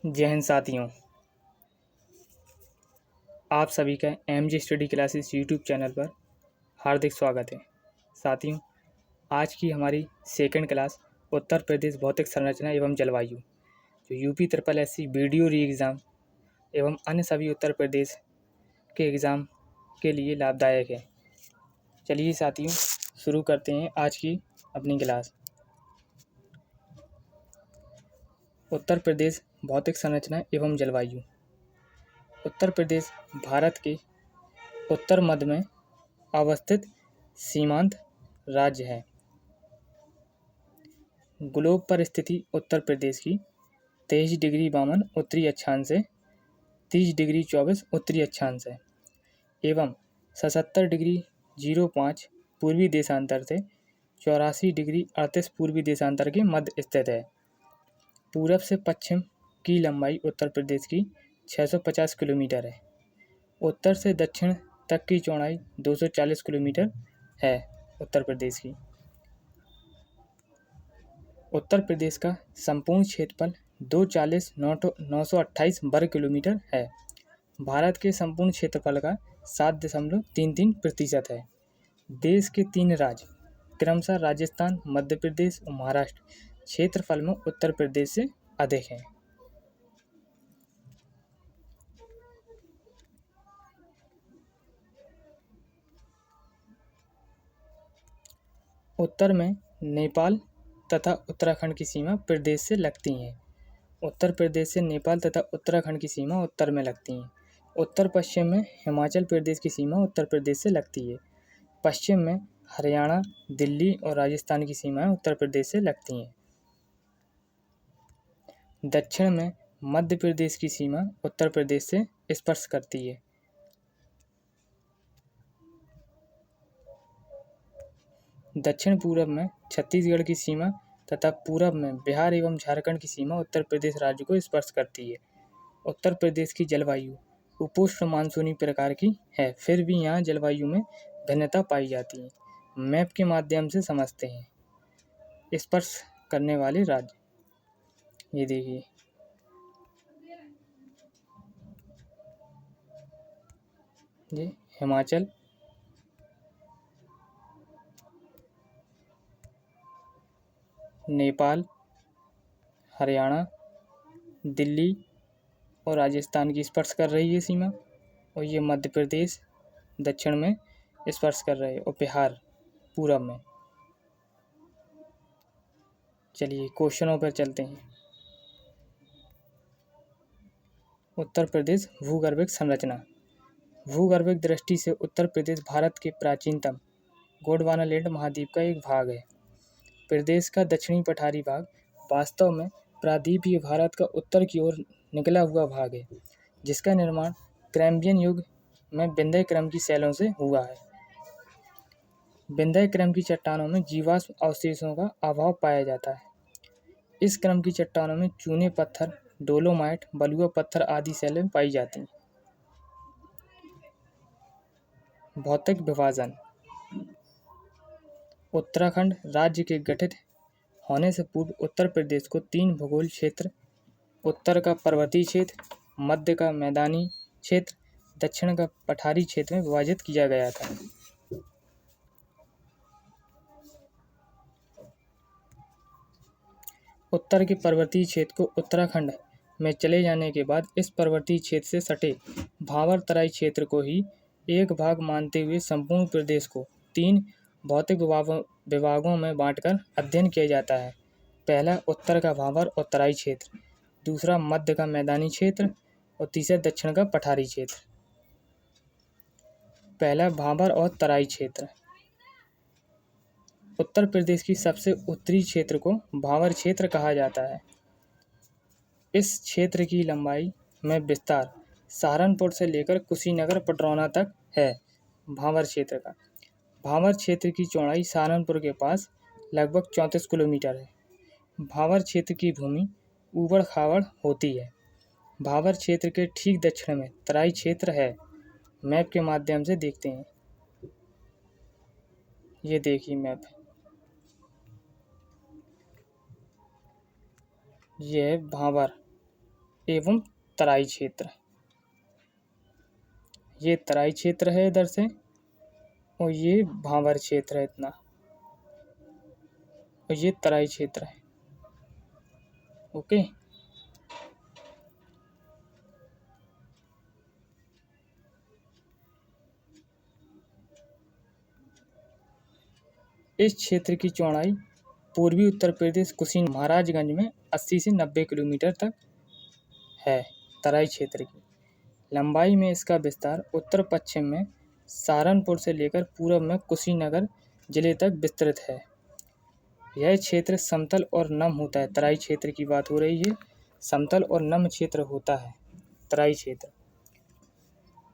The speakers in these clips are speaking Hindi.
जय हिंद साथियों, आप सभी का MJ study classes YouTube channel पर हार्दिक स्वागत है। साथियों, आज की हमारी सेकंड क्लास उत्तर प्रदेश भौतिक संरचना एवं जलवायु जो यूपी ट्रिपल एससी वीडियो री एग्ज़ाम एवं अन्य सभी उत्तर प्रदेश के एग्ज़ाम के लिए लाभदायक है। चलिए साथियों, शुरू करते हैं आज की अपनी क्लास। उत्तर प्रदेश भौतिक संरचना एवं जलवायु। उत्तर प्रदेश भारत के उत्तर मध्य में अवस्थित सीमांत राज्य है। ग्लोब पर स्थिति उत्तर प्रदेश की 23 डिग्री 52 उत्तरी अक्षांश से 30 डिग्री 24 उत्तरी अक्षांश है एवं 77 डिग्री 05 पूर्वी देशांतर से 84 डिग्री 38 पूर्वी देशांतर के मध्य स्थित है। पूरब से पश्चिम की लंबाई उत्तर प्रदेश की 650 किलोमीटर है। उत्तर से दक्षिण तक की चौड़ाई 240 किलोमीटर है। उत्तर प्रदेश की उत्तर प्रदेश का संपूर्ण क्षेत्रफल 240,928 वर्ग किलोमीटर है। भारत के संपूर्ण क्षेत्रफल का 7.33% है। देश के 3 राज्य क्रमशः राजस्थान, मध्य प्रदेश और महाराष्ट्र क्षेत्रफल में उत्तर प्रदेश से अधिक हैं। उत्तर में नेपाल तथा उत्तराखंड की सीमा प्रदेश से लगती हैं। उत्तर प्रदेश से नेपाल तथा उत्तराखंड की सीमा उत्तर में लगती हैं। उत्तर पश्चिम में हिमाचल प्रदेश की सीमा उत्तर प्रदेश से लगती है। पश्चिम में हरियाणा, दिल्ली और राजस्थान की सीमाएं उत्तर प्रदेश से लगती हैं। दक्षिण में मध्य प्रदेश की सीमा उत्तर प्रदेश से स्पर्श करती है। दक्षिण पूरब में छत्तीसगढ़ की सीमा तथा पूरब में बिहार एवं झारखंड की सीमा उत्तर प्रदेश राज्य को स्पर्श करती है। उत्तर प्रदेश की जलवायु उपोष्ण मानसूनी प्रकार की है, फिर भी यहाँ जलवायु में भिन्नता पाई जाती है। मैप के माध्यम से समझते हैं। स्पर्श करने वाले राज्य ये देखिए, ये हिमाचल, नेपाल, हरियाणा, दिल्ली और राजस्थान की स्पर्श कर रही है सीमा, और ये मध्य प्रदेश दक्षिण में स्पर्श कर रहे हैं और बिहार पूरब में। चलिए क्वेश्चनों पर चलते हैं। उत्तर प्रदेश भूगर्भिक संरचना। भूगर्भिक दृष्टि से उत्तर प्रदेश भारत के प्राचीनतम गोंडवानालैंड महाद्वीप का एक भाग है। प्रदेश का दक्षिणी पठारी भाग वास्तव में प्रायद्वीपीय भारत का उत्तर की ओर निकला हुआ भाग है, जिसका निर्माण कैम्ब्रियन युग में विंध्य क्रम की शैलों से हुआ है। विंध्य क्रम की चट्टानों में जीवाश्म अवशेषों का अभाव पाया जाता है। इस क्रम की चट्टानों में चूने पत्थर, डोलोमाइट, बलुआ पत्थर आदि शैलें पाई जाती हैं। भौतिक विभाजन। उत्तराखंड राज्य के गठित होने से पूर्व उत्तर प्रदेश को 3 भूगोल क्षेत्र, उत्तर का पर्वतीय क्षेत्र, मध्य का मैदानी क्षेत्र, दक्षिण का पठारी क्षेत्र में विभाजित किया गया था। उत्तर के पर्वतीय क्षेत्र को उत्तराखंड में चले जाने के बाद इस पर्वतीय क्षेत्र से सटे भावर तराई क्षेत्र को ही एक भाग मानते हुए संपूर्ण प्रदेश को 3 भौतिक विभागों में बांटकर अध्ययन किया जाता है। पहला उत्तर का भावर और तराई क्षेत्र, दूसरा मध्य का मैदानी क्षेत्र और तीसरा दक्षिण का पठारी क्षेत्र। पहला भावर और तराई क्षेत्र। उत्तर प्रदेश की सबसे उत्तरी क्षेत्र को भावर क्षेत्र कहा जाता है। इस क्षेत्र की लंबाई में विस्तार सहारनपुर से लेकर कुशीनगर पडरौना तक है। भावर क्षेत्र का भावर क्षेत्र की चौड़ाई सहारनपुर के पास लगभग 34 किलोमीटर है। भावर क्षेत्र की भूमि ऊबड़ खाबड़ होती है। भावर क्षेत्र के ठीक दक्षिण में तराई क्षेत्र है। मैप के माध्यम से देखते हैं। ये देखिए मैप, ये है भावर एवं तराई क्षेत्र। ये तराई क्षेत्र है इधर से, और ये भांवर क्षेत्र है इतना, और ये तराई क्षेत्र है। ओके। इस क्षेत्र की चौड़ाई पूर्वी उत्तर प्रदेश कुशीनगर महाराजगंज में 80 से 90 किलोमीटर तक है। तराई क्षेत्र की लंबाई में इसका विस्तार उत्तर पश्चिम में सहारनपुर से लेकर पूर्व में कुशीनगर जिले तक विस्तृत है। यह क्षेत्र समतल और नम होता है। तराई क्षेत्र की बात हो रही है, समतल और नम क्षेत्र होता है तराई क्षेत्र।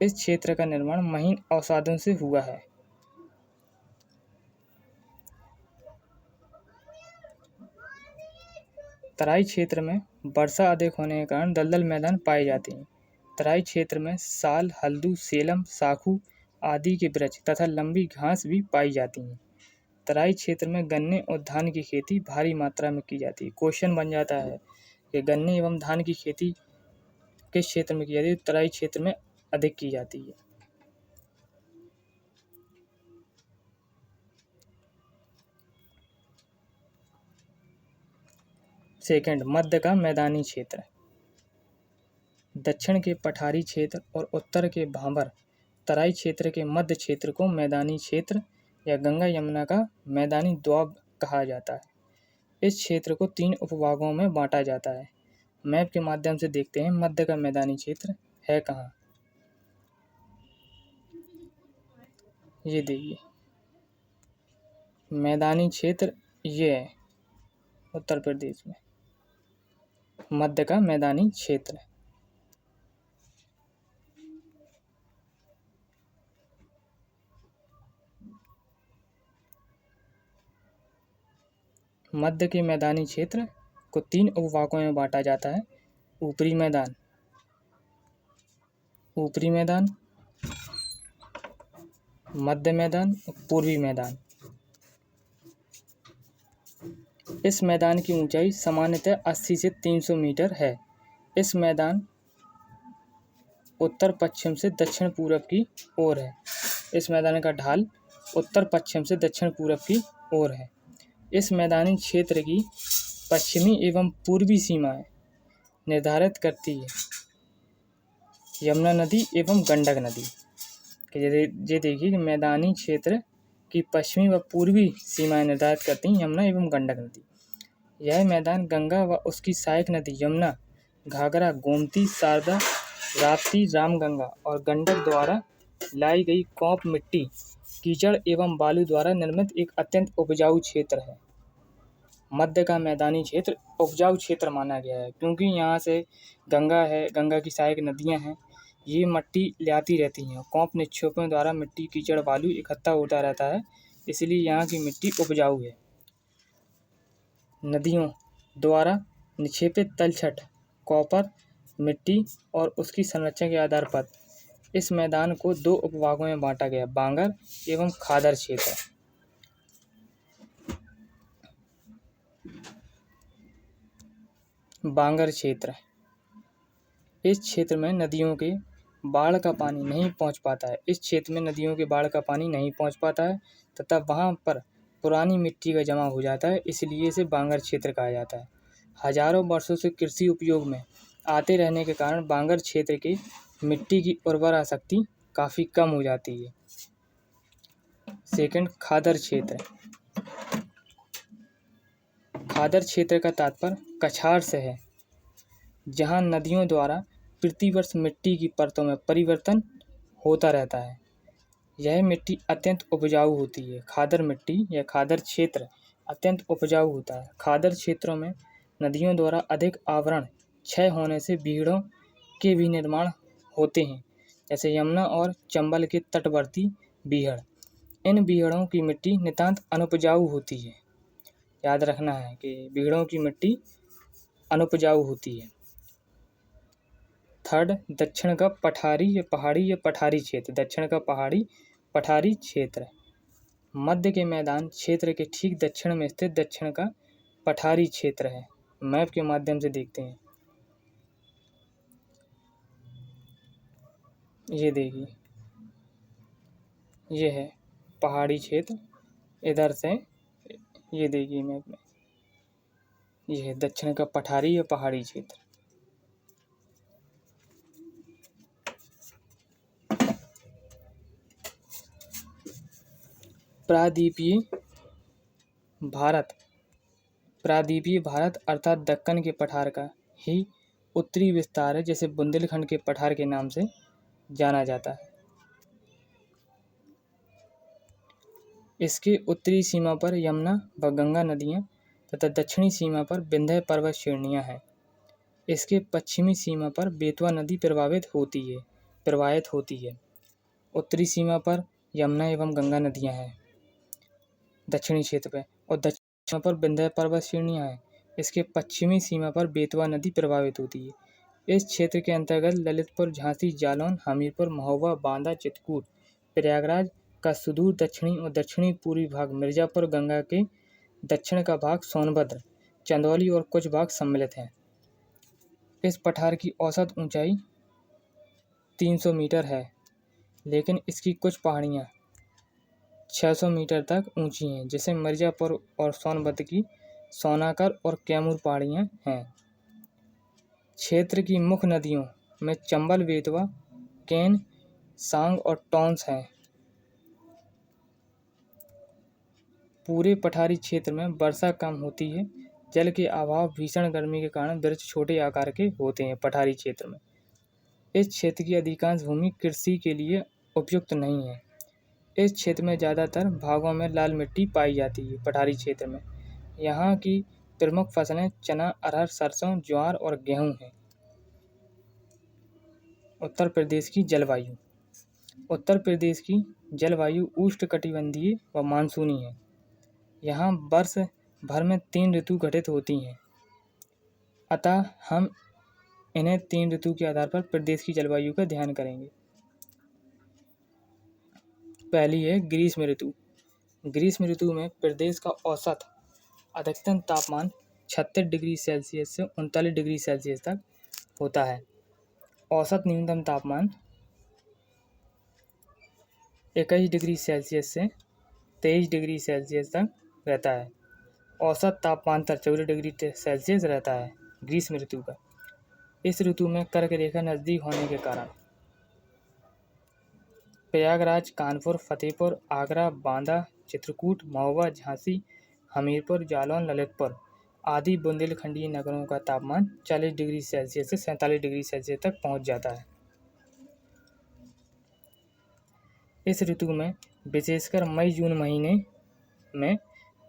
इस क्षेत्र का निर्माण महीन अवसादों से हुआ है। तराई क्षेत्र में वर्षा अधिक होने के कारण दलदल मैदान पाए जाते हैं। तराई क्षेत्र में साल, हल्दू, सेलम, साखू आदि के वृक्ष तथा लंबी घास भी पाई जाती हैं। तराई क्षेत्र में गन्ने और धान की खेती भारी मात्रा में की जाती है। क्वेश्चन बन जाता है कि गन्ने एवं धान की खेती किस क्षेत्र में की जाती है? तराई क्षेत्र में अधिक की जाती है। सेकंड, मध्य का मैदानी क्षेत्र। दक्षिण के पठारी क्षेत्र और उत्तर के भांवर तराई क्षेत्र के मध्य क्षेत्र को मैदानी क्षेत्र या गंगा यमुना का मैदानी दोआब कहा जाता है। इस क्षेत्र को 3 उपभागों में बांटा जाता है। मैप के माध्यम से देखते हैं मध्य का मैदानी क्षेत्र है कहाँ। ये देखिए मैदानी क्षेत्र ये है उत्तर प्रदेश में, मध्य का मैदानी क्षेत्र। मध्य के मैदानी क्षेत्र को 3 उपभागों में बांटा जाता है। ऊपरी मैदान, ऊपरी मैदान, मध्य मैदान और पूर्वी मैदान। इस मैदान की ऊंचाई सामान्यतः 80 से 300 मीटर है। इस मैदान उत्तर पश्चिम से दक्षिण पूर्व की ओर है। इस मैदान का ढाल उत्तर पश्चिम से दक्षिण पूर्व की ओर है। इस मैदानी क्षेत्र की पश्चिमी एवं पूर्वी सीमाएं निर्धारित करती है यमुना नदी एवं गंडक नदी। ये देखिए कि मैदानी क्षेत्र की पश्चिमी व पूर्वी सीमाएं निर्धारित करती हैं यमुना एवं गंडक नदी। यह मैदान गंगा व उसकी सहायक नदी यमुना, घाघरा, गोमती, शारदा, राप्ती, रामगंगा और गंडक द्वारा लाई गई कॉप मिट्टी, कीचड़ एवं बालू द्वारा निर्मित एक अत्यंत उपजाऊ क्षेत्र है। मध्य का मैदानी क्षेत्र उपजाऊ क्षेत्र माना गया है क्योंकि यहाँ से गंगा है, गंगा की सहायक नदियाँ हैं, ये मिट्टी ले आती रहती हैं। कॉप निक्षेपों द्वारा मिट्टी, कीचड़, बालू इकट्ठा होता रहता है, इसलिए यहाँ की मिट्टी उपजाऊ है। नदियों द्वारा निक्षेपित तलछट, कॉपर मिट्टी और उसकी संरचना के आधार पर इस मैदान को 2 उपभागों में बांटा गया, बांगर एवं खादर क्षेत्र। बांगर क्षेत्र, इस क्षेत्र में नदियों के बाढ़ का पानी नहीं पहुंच पाता है। इस क्षेत्र में नदियों के बाढ़ का पानी नहीं पहुंच पाता है तथा वहां पर पुरानी मिट्टी का जमा हो जाता है, इसलिए इसे बांगर क्षेत्र कहा जाता है। हजारों वर्षों से कृषि उपयोग में आते रहने के कारण बांगर क्षेत्र की मिट्टी की उर्वरा शक्ति काफ़ी कम हो जाती है। सेकंड, खादर क्षेत्र। खादर क्षेत्र का तात्पर्य कछार से है, जहां नदियों द्वारा प्रतिवर्ष मिट्टी की परतों में परिवर्तन होता रहता है। यह मिट्टी अत्यंत उपजाऊ होती है। खादर मिट्टी या खादर क्षेत्र अत्यंत उपजाऊ होता है। खादर क्षेत्रों में नदियों द्वारा अधिक आवरण क्षय होने से बीहड़ों के भी निर्माण होते हैं, जैसे यमुना और चंबल के तटवर्ती बीहड़। इन बीहड़ों की मिट्टी नितांत अनुपजाऊ होती है। याद रखना है कि बीहड़ों की मिट्टी अनुपजाऊ होती है। थर्ड, दक्षिण का पठारी या पहाड़ी या पठारी क्षेत्र। दक्षिण का पहाड़ी पठारी क्षेत्र मध्य के मैदान क्षेत्र के ठीक दक्षिण में स्थित दक्षिण का पठारी क्षेत्र है। मैप के माध्यम से देखते हैं। ये देखिए, ये है पहाड़ी क्षेत्र। इधर से ये देखिए मैप में, ये है दक्षिण का पठारी या पहाड़ी क्षेत्र। प्रायद्वीपीय भारत, प्रायद्वीपीय भारत अर्थात दक्कन के पठार का ही उत्तरी विस्तार है, जिसे बुंदेलखंड के पठार के नाम से जाना जाता है। इसके उत्तरी सीमा पर यमुना व गंगा नदियाँ तथा दक्षिणी सीमा पर विंध्य पर्वत श्रेणियाँ हैं। इसके पश्चिमी सीमा पर बेतवा नदी प्रवाहित होती है। उत्तरी सीमा पर यमुना एवं गंगा नदियाँ हैं दक्षिणी क्षेत्र पे, और दक्षिणी सीमा पर विंध्य पर्वत श्रेणियाँ हैं। इसके पश्चिमी सीमा पर बेतवा नदी प्रवाहित होती है। इस क्षेत्र के अंतर्गत ललितपुर, झांसी, जालौन, हमीरपुर, महोबा, बांदा, चित्रकूट, प्रयागराज का सुदूर दक्षिणी और दक्षिणी पूर्वी भाग, मिर्जापुर, गंगा के दक्षिण का भाग, सोनभद्र, चंदौली और कुछ भाग सम्मिलित हैं। इस पठार की औसत ऊंचाई 300 मीटर है, लेकिन इसकी कुछ पहाड़ियाँ 600 मीटर तक ऊंची हैं, जैसे मिर्जापुर और सोनभद्र की सोनाकर और कैमूर पहाड़ियाँ हैं। क्षेत्र की मुख्य नदियों में चंबल, बेतवा, केन, सांग और टॉन्स हैं। पूरे पठारी क्षेत्र में वर्षा कम होती है। जल के अभाव, भीषण गर्मी के कारण वृक्ष छोटे आकार के होते हैं पठारी क्षेत्र में। इस क्षेत्र की अधिकांश भूमि कृषि के लिए उपयुक्त नहीं है। इस क्षेत्र में ज़्यादातर भागों में लाल मिट्टी पाई जाती है। पठारी क्षेत्र में यहाँ की प्रमुख फसलें चना, अरहर, सरसों, ज्वार और गेहूँ हैं। उत्तर प्रदेश की जलवायु, उत्तर प्रदेश की जलवायु उष्णकटिबंधीय व मानसूनी है। यहाँ वर्ष भर में 3 ऋतु घटित होती हैं, अतः हम इन्हें 3 ऋतु के आधार पर प्रदेश की जलवायु का ध्यान करेंगे। पहली है ग्रीष्म ऋतु। ग्रीष्म ऋतु में प्रदेश का औसत अधिकतम तापमान 36 डिग्री सेल्सियस से 39 डिग्री सेल्सियस तक होता है। औसत न्यूनतम तापमान 21 डिग्री सेल्सियस से 23 डिग्री सेल्सियस तक रहता है। औसत तापमान 14 डिग्री सेल्सियस रहता है ग्रीष्म ऋतु का। इस ऋतु में कर्क रेखा नज़दीक होने के कारण प्रयागराज, कानपुर, फतेहपुर, आगरा, बांदा, चित्रकूट, महोबा, झांसी, हमीरपुर, जालौन, ललितपुर आदि बुंदेलखंडीय नगरों का तापमान 40 डिग्री सेल्सियस से 47 डिग्री सेल्सियस तक पहुंच जाता है। इस ऋतु में विशेषकर मई-जून महीने में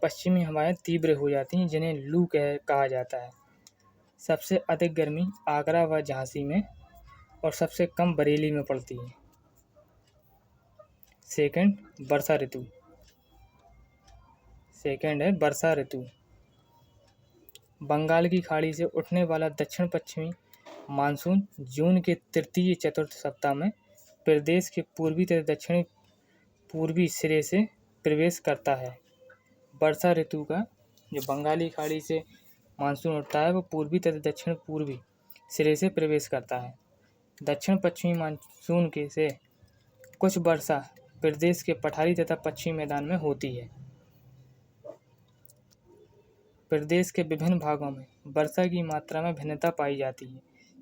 पश्चिमी हवाएं तीव्र हो जाती हैं, जिन्हें लू कहा जाता है। सबसे अधिक गर्मी आगरा व झांसी में और सबसे कम बरेली में पड़ती है। सेकंड है वर्षा ऋतु। बंगाल की खाड़ी से उठने वाला दक्षिण पश्चिमी मानसून जून के तृतीय चतुर्थ सप्ताह में प्रदेश के पूर्वी तथा दक्षिणी पूर्वी सिरे से प्रवेश करता है। वर्षा ऋतु का जो बंगाली खाड़ी से मानसून उठता है वो पूर्वी तथा दक्षिण पूर्वी सिरे से प्रवेश करता है। दक्षिण पश्चिमी मानसून के से कुछ वर्षा प्रदेश के पठारी तथा पश्चिमी मैदान में होती है। प्रदेश के विभिन्न भागों में वर्षा की मात्रा में भिन्नता पाई जाती है।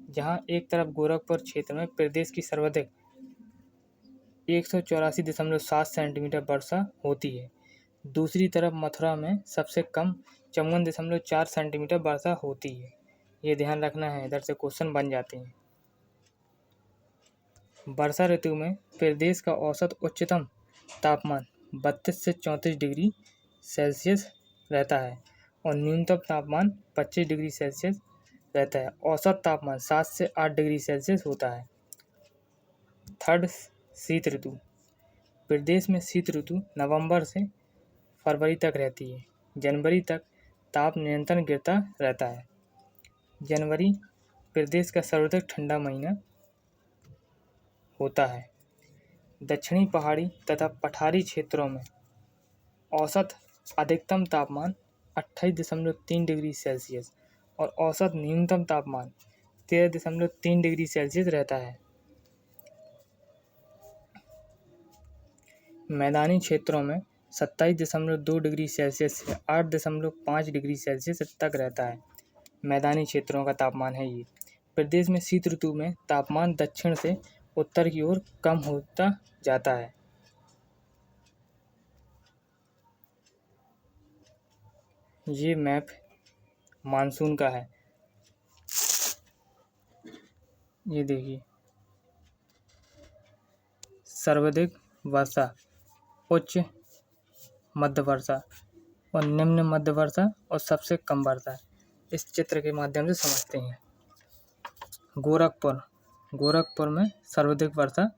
जहां एक तरफ गोरखपुर क्षेत्र में प्रदेश की सर्वाधिक 184.7 सेंटीमीटर वर्षा होती है, दूसरी तरफ मथुरा में सबसे कम 54.4 सेंटीमीटर वर्षा होती है। ये ध्यान रखना है, इधर से क्वेश्चन बन जाते हैं। वर्षा ऋतु में प्रदेश का औसत उच्चतम तापमान 32 से 34 डिग्री सेल्सियस रहता है और न्यूनतम तापमान 25 डिग्री सेल्सियस रहता है। औसत तापमान 7 से 8 डिग्री सेल्सियस होता है। थर्ड, शीत ऋतु। प्रदेश में शीत ऋतु नवंबर से फरवरी तक रहती है। जनवरी तक ताप निरंतर गिरता रहता है। जनवरी प्रदेश का सर्वाधिक ठंडा महीना होता है। दक्षिणी पहाड़ी तथा पठारी क्षेत्रों में औसत अधिकतम तापमान 28.3 डिग्री सेल्सियस और औसत न्यूनतम तापमान 13.3 डिग्री सेल्सियस रहता है। मैदानी क्षेत्रों में 27.2 डिग्री सेल्सियस से 8.5 डिग्री सेल्सियस तक रहता है। मैदानी क्षेत्रों का तापमान है ये। प्रदेश में शीत ऋतु में तापमान दक्षिण से उत्तर की ओर कम होता जाता है। ये मैप मानसून का है। ये देखिए, सर्वाधिक वर्षा, उच्च मध्य वर्षा और निम्न मध्य वर्षा और सबसे कम वर्षा इस चित्र के माध्यम से समझते हैं। गोरखपुर में सर्वाधिक वर्षा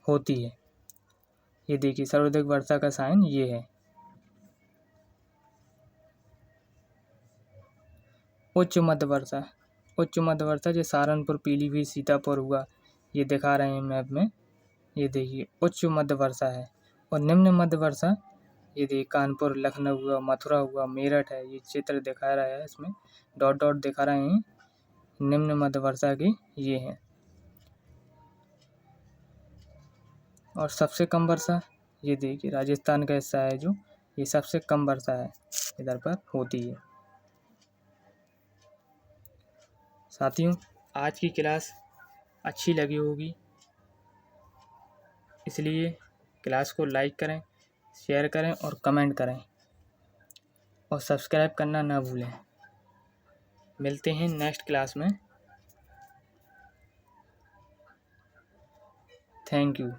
होती है। ये देखिए, सर्वाधिक वर्षा का साइन ये है। उच्च मध्य वर्षा जो सहारनपुर, पीलीभीत, सीतापुर हुआ, ये दिखा रहे हैं मैप में। ये देखिए, उच्च मध्य वर्षा है। और निम्न मध्य वर्षा, ये देखिए, कानपुर, लखनऊ हुआ, मथुरा हुआ, मेरठ है। ये चित्र दिखा रहा है, इसमें डॉट डॉट दिखा रहे हैं, निम्न मध्य वर्षा के ये हैं। और सबसे कम वर्षा, ये देखिए, राजस्थान का हिस्सा है जो, ये सबसे कम वर्षा है इधर पर होती है। साथियों, आज की क्लास अच्छी लगी होगी, इसलिए क्लास को लाइक करें, शेयर करें और कमेंट करें और सब्सक्राइब करना ना भूलें। मिलते हैं नेक्स्ट क्लास में। Thank you.